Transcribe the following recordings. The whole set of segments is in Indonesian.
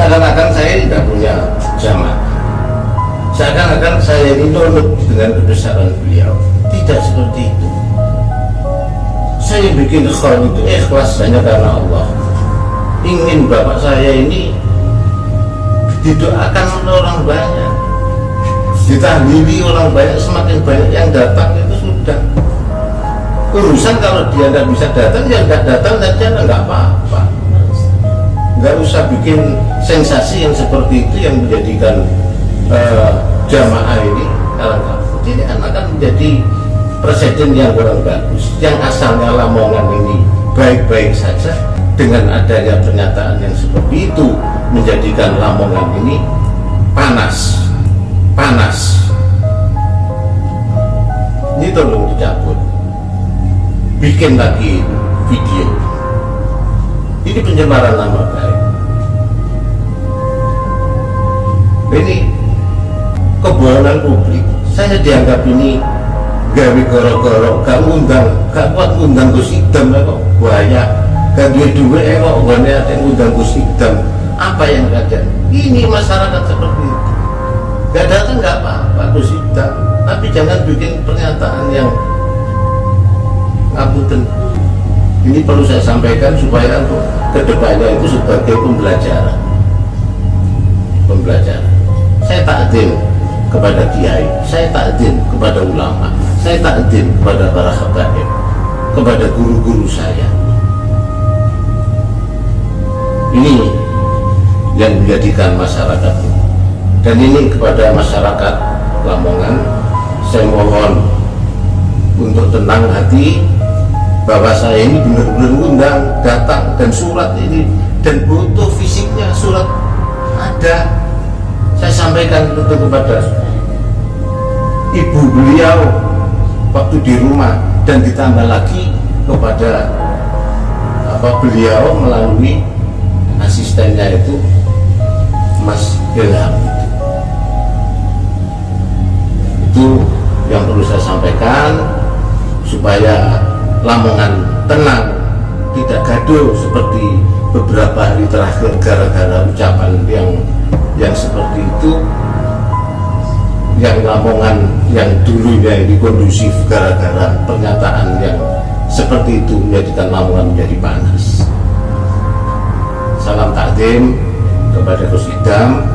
seakan-akan saya tidak punya jamaah, seakan-akan saya ini nurut dengan kebesaran beliau. Tidak seperti itu. Saya bikin khol itu ikhlas hanya karena Allah. Ingin bapak saya ini didoakan oleh orang banyak, ditahlili orang banyak, semakin banyak yang datang itu sudah urusan. Kalau dia nggak bisa datang ya nggak datang saja, nggak apa-apa. Nggak usah bikin sensasi yang seperti itu yang menjadikan jamaah ini kalang kabut. Ini akan menjadi presiden yang kurang bagus. Yang asalnya Lamongan ini baik-baik saja, dengan adanya pernyataan yang seperti itu menjadikan Lamongan ini panas. Ini tolong dicabut, bikin lagi video. Ini pencemaran nama baik. Ini kebohongan publik. Saya dianggap ini gawe goro-goro, gak kuat ngundang Gus Idam kok bahaya, gak duwe kok gane ate ngundang Gus Idam. Apa yang ada? Ini masyarakat seperti itu. Gak datang gak apa-apa Gus Idam, tapi jangan bikin pernyataan yang ngapunten. Ini perlu saya sampaikan supaya untuk kedepannya itu sebagai pembelajaran. Saya takdim kepada kiai, saya takdim kepada ulama, saya takdim kepada para habaib, kepada guru-guru saya. Ini yang menjadikan masyarakat. Dan ini kepada masyarakat Lamongan, saya mohon untuk tenang hati, bahwa saya ini benar-benar undang, datang, dan surat ini, dan butuh fisiknya surat ada. Saya sampaikan itu kepada ibu beliau waktu di rumah, dan ditambah lagi kepada beliau melalui asistennya itu Mas Ilham. Itu yang perlu saya sampaikan supaya Lamongan tenang, tidak gaduh seperti beberapa hari terakhir gara-gara ucapan yang seperti itu. Yang Lamongan yang dulunya ini kondusif gara-gara pernyataan yang seperti itu menjadikan Lamongan menjadi panas. Salam takdim kepada Gus Idam,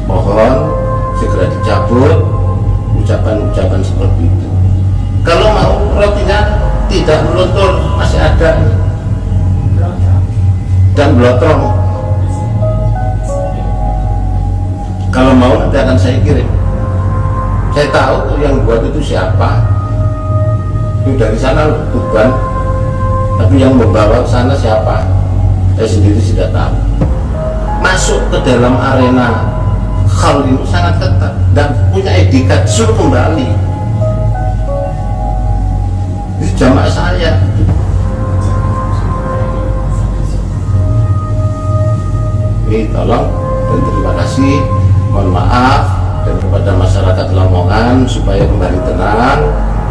mohon segera dicabut ucapan-ucapan seperti itu. Kalau mau rotinya tidak meluntur, masih ada dan blotong. Kalau mau nanti akan saya kirim. Saya tahu yang buat itu siapa. Itu dari sana Tuban, tapi yang membawa ke sana siapa? Saya sendiri sudah tahu. Masuk ke dalam arena hal ini sangat ketat dan punya etikat, suruh kembali. Itu jamaah saya. Ini tolong dan terima kasih, mohon maaf, dan kepada masyarakat Lamongan supaya kembali tenang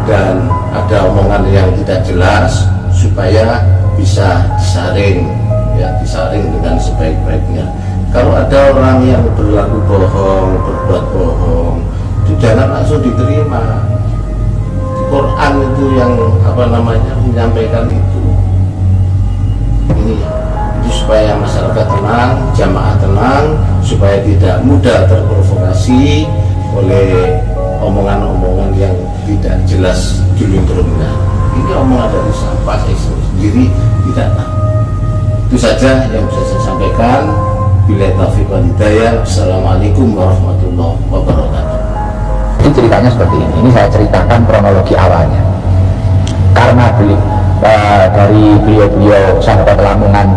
dan ada omongan yang tidak jelas supaya bisa disaring, ya, disaring dengan sebaik-baiknya. Kalau ada orang yang berlaku bohong, berbuat bohong, itu jangan langsung diterima. Quran itu yang menyampaikan itu. Ini supaya masyarakat tenang, jamaah tenang, supaya tidak mudah terprovokasi oleh omongan-omongan yang tidak jelas julung-julungnya. Ini omongan dari siapa, saya sendiri tidak tahu. Itu saja yang bisa saya sampaikan. Bila taufiq wal hidayah. Assalamualaikum warahmatullahi wabarakatuh. Ini ceritanya seperti ini. Ini saya ceritakan kronologi awalnya. Karena dari beliau-beliau sahabat Lamongan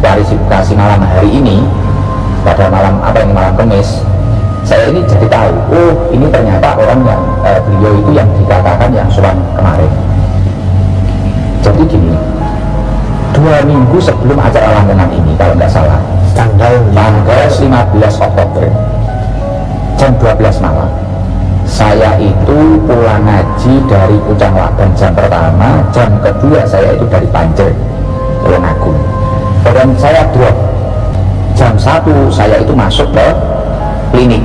klarifikasi malam hari ini, pada malam Kamis, saya ini jadi tahu, oh ini ternyata orang yang beliau itu yang dikatakan yang sowan kemarin. Jadi gini, 2 minggu sebelum acara Lamongan ini, kalau nggak salah, tanggal 15 Oktober jam 12 malam, saya itu pulang ngaji dari Pucang Laban jam pertama, jam kedua saya itu dari Panjer, Tulungagung, dan saya drop jam 1 saya itu masuk ke klinik.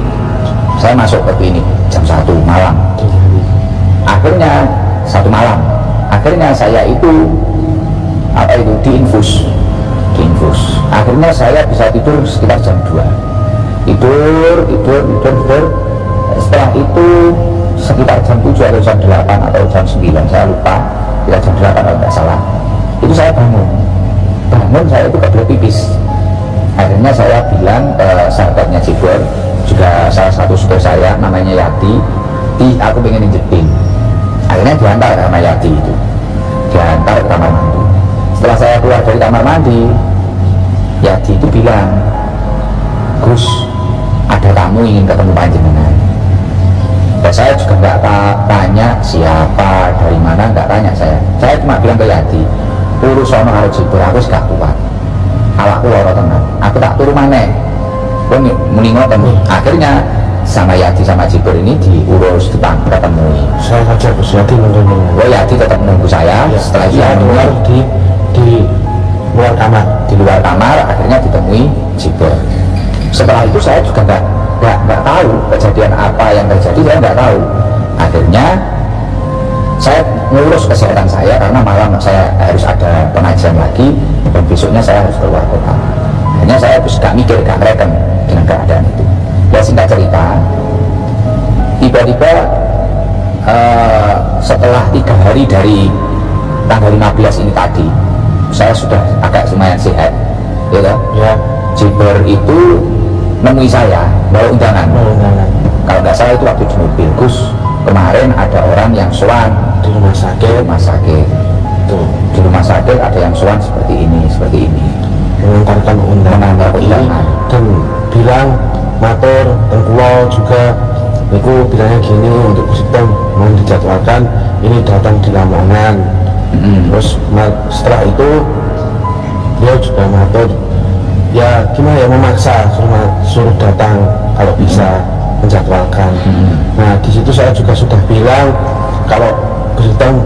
Saya masuk ke klinik jam 1 malam. Akhirnya 1 malam. Akhirnya saya itu diinfus. Akhirnya saya bisa tidur sekitar jam 2. Tidur. Setelah itu sekitar jam 7 atau jam 8 atau jam 9, saya lupa. Sekitar jam 8 kalau nggak salah. Itu saya bangun saya itu kebelet pipis. Akhirnya saya bilang ke sahabatnya Cibor, juga salah satu supir saya namanya Yati, aku pengen injekin. Akhirnya diantar sama Yati itu, diantar ke kamar mandi. Setelah saya keluar dari kamar mandi, Yati itu bilang, Gus, ada tamu ingin ketemu panjenengan. Dan saya juga nggak tanya siapa, dari mana, nggak tanya saya cuma bilang ke Yati, urus sama karo Cibor, aku gak kuat, awakku loro tenan, aku tak turu maneh, kowe muni ngoten. Akhirnya sama Yati sama Cibor ini diurus, ditemui. Saya saja Gus, Yati nunggu. Oh, Yati tetap menunggu saya. Setelah itu di luar kamar. Di luar kamar, akhirnya ditemui Cibor. Setelah itu saya juga nggak tahu kejadian apa yang terjadi, saya nggak tahu. Akhirnya saya ngurus kesehatan saya karena malam saya harus ada pengajian lagi dan besoknya saya harus keluar kota. Akhirnya saya harus gak mikir, gak ngereken dengan keadaan itu. Ya singkat cerita, tiba-tiba setelah 3 hari dari tanggal 15 ini tadi, saya sudah agak lumayan sehat, ya. Cibor itu nemui saya bawa undangan. Kalau nggak salah itu waktu di mobil, Gus, kemarin ada orang yang sowan Di rumah sakit. Tuh, di rumah sakit ada yang sowan seperti ini. Mengantarkan undangan dan bilang matur tengkulo juga itu bilangnya gini, untuk sistem mau dijadwalkan ini datang di Lamongan. Terus setelah itu dia juga matur ya gimana ya, memaksa suruh datang kalau bisa menjadwalkan. Nah di situ saya juga sudah bilang kalau Gustom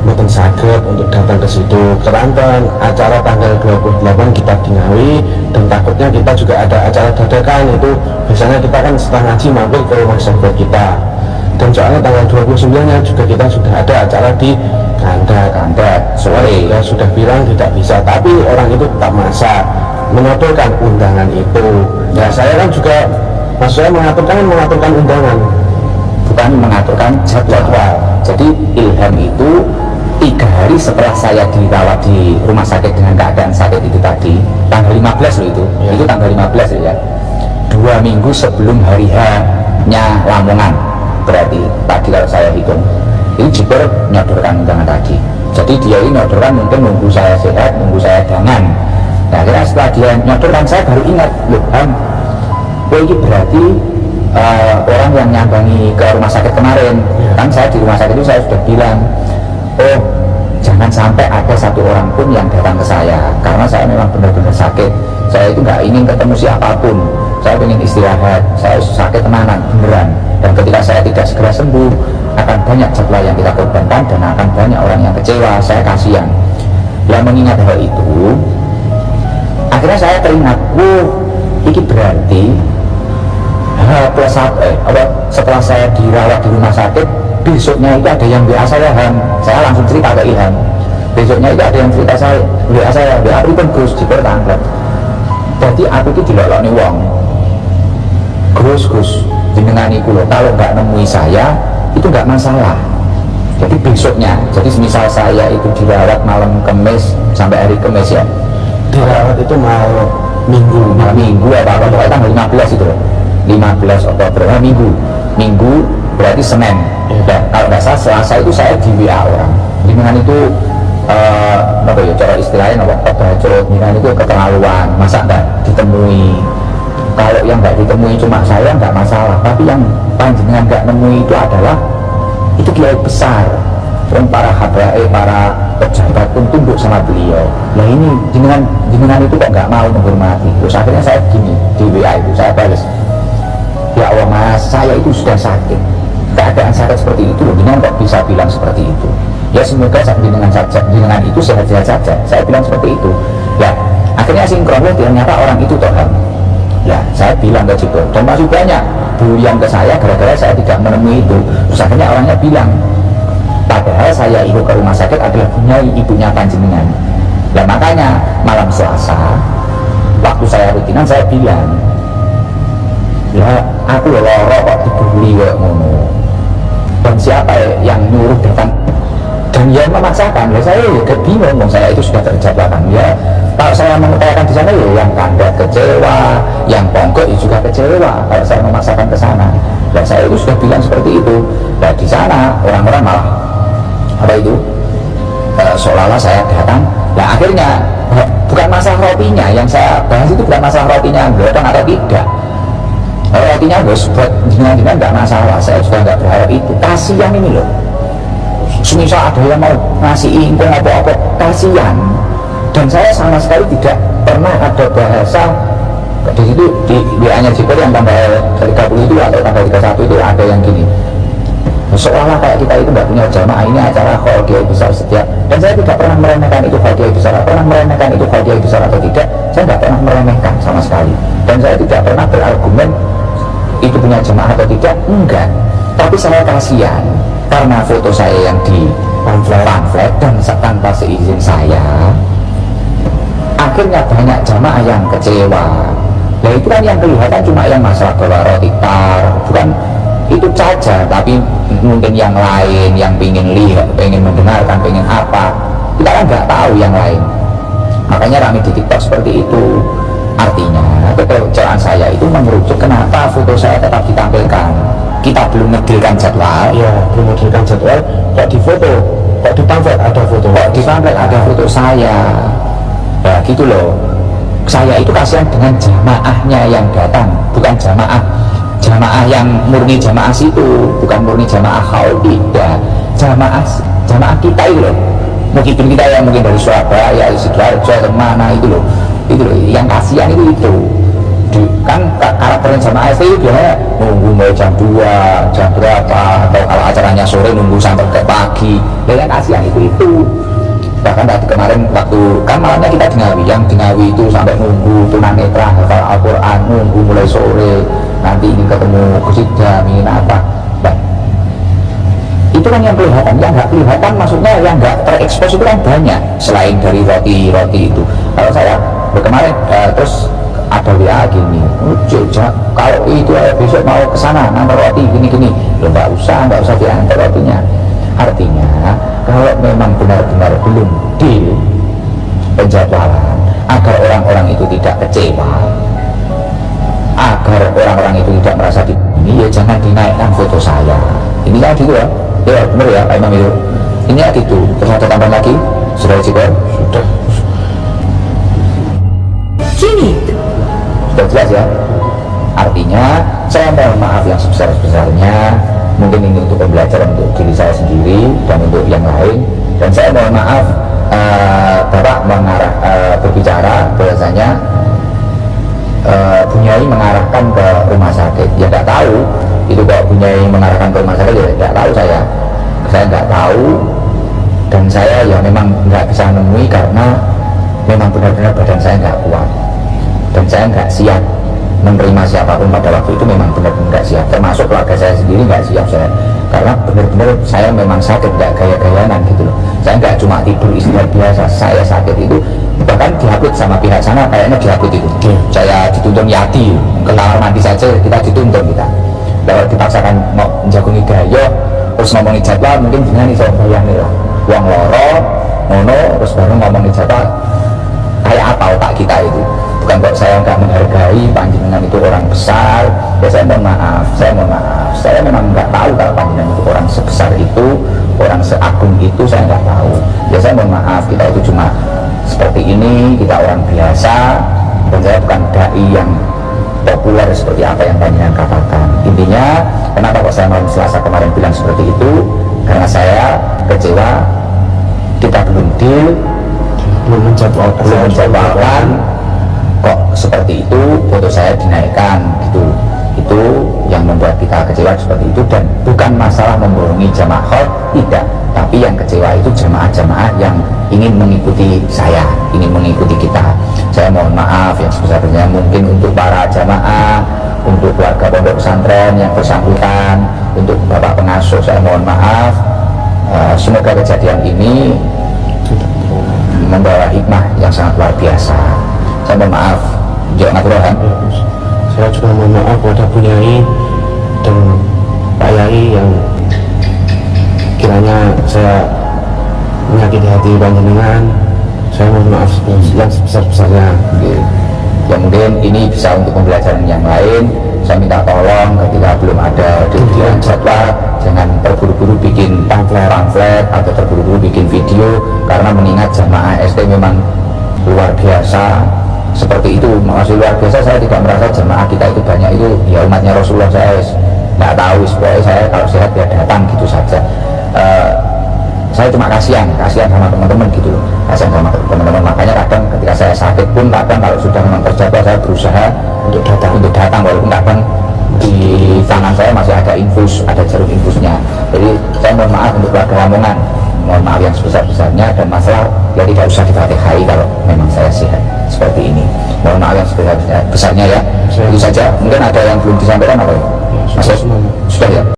mboten saged untuk datang ke situ keranten acara tanggal 28 kita di Ngawi, dan takutnya kita juga ada acara dadakan. Itu biasanya kita kan setelah ngaji mampir ke rumah sahabat kita, dan soalnya tanggal 29 nya juga kita sudah ada acara di Kandat sore. Ya sudah bilang tidak bisa, tapi orang itu tetap maksa mengaturkan undangan itu. Nah saya kan juga, maksudnya mengaturkan undangan, bukan mengaturkan jadwal. Jadi Ilham itu 3 hari setelah saya dirawat di rumah sakit dengan keadaan sakit itu tadi, tanggal 15 loh itu, ya. Itu tanggal 15 ya, 2 minggu sebelum hari H-nya Lamongan, berarti tadi kalau saya hitung, ini Cibor nyodorkan undangan tadi. Jadi dia ini nyodorkan mungkin nunggu saya sehat, nunggu saya dangan. Nah akhirnya setelah dia nyodorkan, saya baru ingat, loh Ham, ini berarti orang yang nyambangi ke rumah sakit kemarin, kan saya di rumah sakit itu saya sudah bilang, oh jangan sampai ada 1 orang pun yang datang ke saya, karena saya memang benar-benar sakit. Saya itu nggak ingin ketemu siapapun, saya ingin istirahat, saya sakit tenanan beneran. Dan ketika saya tidak segera sembuh, akan banyak jadwal yang kita korbankan dan akan banyak orang yang kecewa. Saya kasihan. Yang mengingat hal itu, akhirnya saya teringat, ini berarti setelah saya dirawat di rumah sakit, besoknya itu ada yang WA saya, Ham. Saya langsung cerita ke Ilham. Besoknya itu ada yang cerita saya, WA saya, WA pripun Gus, Cibor tanglet. Jadi aku itu dilolokne wong. Gus, jenengan iku lho, kalau nggak nemui saya itu nggak masalah. Jadi besoknya, jadi misal saya itu dirawat malam Kamis sampai hari Kamis ya. Dirawat itu malam Minggu apa pokoknya tanggal 15 itu loh. 15 Oktober, minggu berarti Senin. Dan kalau nggak salah Selasa itu saya di WA orang. Dengan itu apa ya cara istilahnya dengan itu keterlaluan, masa nggak ditemui. Kalau yang nggak ditemui cuma saya nggak masalah, tapi yang panjenengan nggak nemui itu adalah itu kiai besar, dan para habaib, para pejabat pun tunduk sama beliau. Nah ini jenengan itu kok nggak mau menghormati. Terus akhirnya saya gini di WA itu saya balas, ya Allah Mas, saya itu sudah sakit, keadaan sakit seperti itu loh, jenengan kok bisa bilang seperti itu? Ya semoga jenengan itu sehat-sehat saja. Saya bilang seperti itu. Ya akhirnya sinkron, ternyata orang itu toh bilang ke Jibor, dan masih banyak bulian ke saya gara-gara saya tidak menemui itu. Terus akhirnya orangnya bilang, padahal saya itu ke rumah sakit adalah punya ibunya panjenengan. Nah makanya malam Selasa waktu saya rutinan saya bilang, ya aku loro kok dibully kok ngono, dan siapa yang nyuruh datang dan yang memaksakan. Ya saya ya bingung, saya itu sudah terjadwalkan. Ya kalau saya mengutarakan di sana ya yang kandat kecewa, yang pongkok ya juga kecewa kalau saya memaksakan ke sana. Dan saya itu sudah bilang seperti itu. Dan di sana orang-orang malah apa itu seolah-olah saya datang. Nah akhirnya bukan masalah rotinya yang saya bahas, itu bukan masalah rotinya glodong atau tidak. Rotinya bos buat jenengan nggak masalah, saya juga nggak berharap itu. Kasihan ini loh, semisal ada yang mau ngasih ingkung apa-apa, kasihan. Dan saya sama sekali tidak pernah ada bahasa di situ di WA-nya Jibor yang tanggal 30 itu atau tanggal 31 itu ada yang gini, seolah kayak kita itu nggak punya jamaah, ini acara khol kiai besar setiap. Dan saya tidak pernah meremehkan itu khol kiai besar, pernah meremehkan itu khol kiai besar atau tidak, saya nggak pernah meremehkan sama sekali. Dan saya tidak pernah berargumen itu punya jamaah atau tidak, enggak. Tapi saya kasihan karena foto saya yang di pamflet dan tanpa seizin saya, akhirnya banyak jamaah yang kecewa. Ya itu kan yang kelihatan cuma yang masalah bawa roti tar, bukan itu saja, tapi mungkin yang lain yang pengen lihat, pengen mendengarkan, pengen apa, kita kan nggak tahu yang lain. Makanya rame di TikTok seperti itu. Artinya kekecewaan saya itu merujuk kenapa foto saya tetap ditampilkan. Kita belum ngedilkan jadwal. Ya belum ngedilkan jadwal, kok di foto, kok di pamflet ada foto, kok di pamflet ada foto saya. Ya gitu loh. Saya itu kasihan dengan jamaahnya yang datang, bukan jamaah yang murni jamaah situ, bukan murni jamaah khaul, tidak, jamaah kita itu loh. Mungkin kita yang mungkin dari Surabaya, Sidoarjo atau mana itu loh, yang kasihan itu. Kan karakternya jamaah itu biasanya nunggu mulai jam 2, jam berapa, atau kalau acaranya sore nunggu sampai ke pagi. Dan yang kasihan itu. Bahkan tadi kemarin waktu kan malamnya kita di Ngawi, yang di Ngawi itu sampai nunggu tunanetra hafal Al-Quran, nunggu mulai sore, nanti ingin ketemu kusidam, ingin apa. Nah, itu kan yang kelihatan, yang nggak kelihatan maksudnya yang nggak terekspos itu kan banyak selain dari roti itu. Kalau saya kemarin terus ada WA gini, kalau itu besok mau ke sana ngantar roti gini, lo nggak usah diantar rotinya. Artinya kalau memang benar-benar belum deal penjadwalan, agar orang-orang itu tidak kecewa, agar orang-orang itu tidak merasa ini, ya jangan dinaikkan foto saya. Ini kan gitu ya, ya benar ya Pak Imam itu. Ini ya gitu. Terus ada tambahan lagi, sudah Jibor? Sudah. Kini Sudah jelas ya. Artinya saya mohon maaf yang sebesar-besarnya. Mungkin ini untuk pembelajaran untuk diri saya sendiri dan untuk yang lain. Dan saya mohon maaf Bapak berbicara bahwasanya Bunyai mengarahkan ke rumah sakit. Ya nggak tahu itu kok Bunyai mengarahkan ke rumah sakit, ya nggak tahu saya nggak tahu. Dan saya ya memang nggak bisa menemui karena memang benar-benar badan saya nggak kuat dan saya nggak siap menerima siapapun pada waktu itu, memang benar-benar nggak siap, termasuk keluarga saya sendiri nggak siap saya, karena benar-benar saya memang sakit, nggak gaya-gayanan gitu loh. Saya nggak cuma tidur istirahat biasa, saya sakit itu bahkan dihapus sama pihak sana, kayaknya dihapus itu. Saya dituntun yati ke kamar mandi saja kita dituntun kita. Kalau dipaksakan mau menjagungi gaya terus ngomongin jadwal, mungkin dengan iso bayangin lah uang loro ngono terus baru ngomongin jadwal, kayak apa otak kita itu. Bukan kok saya nggak menghargai panjenengan itu orang besar, ya saya mohon maaf, saya memang nggak tahu kalau panjenengan itu orang sebesar itu, orang seagung itu, saya nggak tahu. Ya saya mohon maaf, kita itu cuma seperti ini, kita orang biasa, dan saya bukan dai yang populer seperti apa yang panjenengan katakan. Intinya, kenapa kok saya malam Selasa kemarin bilang seperti itu? Karena saya kecewa, kita belum deal, belum menjadwalkan. Kok seperti itu foto saya dinaikkan gitu, itu yang membuat kita kecewa seperti itu. Dan bukan masalah membohongi jamaah khol, tidak, tapi yang kecewa itu jamaah-jamaah yang ingin mengikuti saya, ingin mengikuti kita. Saya mohon maaf yang sebesar-besarnya mungkin untuk para jamaah pondok pesantren yang bersangkutan, untuk Bapak pengasuh saya mohon maaf. Semoga kejadian ini membawa hikmah yang sangat luar biasa. Saya mohon maaf. Jangan ngaturan. Saya juga mohon maaf kepada Bu Yai dan Pak Yai yang kiranya saya menyakiti hati panjenengan. Saya mohon maaf yang sebesar-besarnya. Ya mungkin ini bisa untuk pembelajaran yang lain. Saya minta tolong ketika belum ada detail jadwal, jangan terburu-buru bikin pamflet atau terburu-buru bikin video, karena mengingat jamaah SD memang luar biasa. Seperti itu, masih luar biasa. Saya tidak merasa jamaah kita itu banyak, itu ya umatnya Rasulullah. Saya nggak tahu, pokoknya saya kalau sehat ya datang gitu saja. Saya cuma kasihan sama teman-teman gitu loh, kasihan sama teman-teman. Makanya kadang ketika saya sakit pun, kadang kalau sudah memang terjadwal, saya berusaha untuk datang walaupun kadang di tangan saya masih ada infus, ada jarum infusnya. Jadi saya mohon maaf untuk keluarga Lamongan, mohon maaf yang sebesar-besarnya, dan masalah ya tidak usah difatihai kalau memang saya sehat seperti ini. Mohon maaf yang sebesar-besarnya ya. Itu saja. Mungkin ada yang belum disampaikan apa ya? Sudah ya.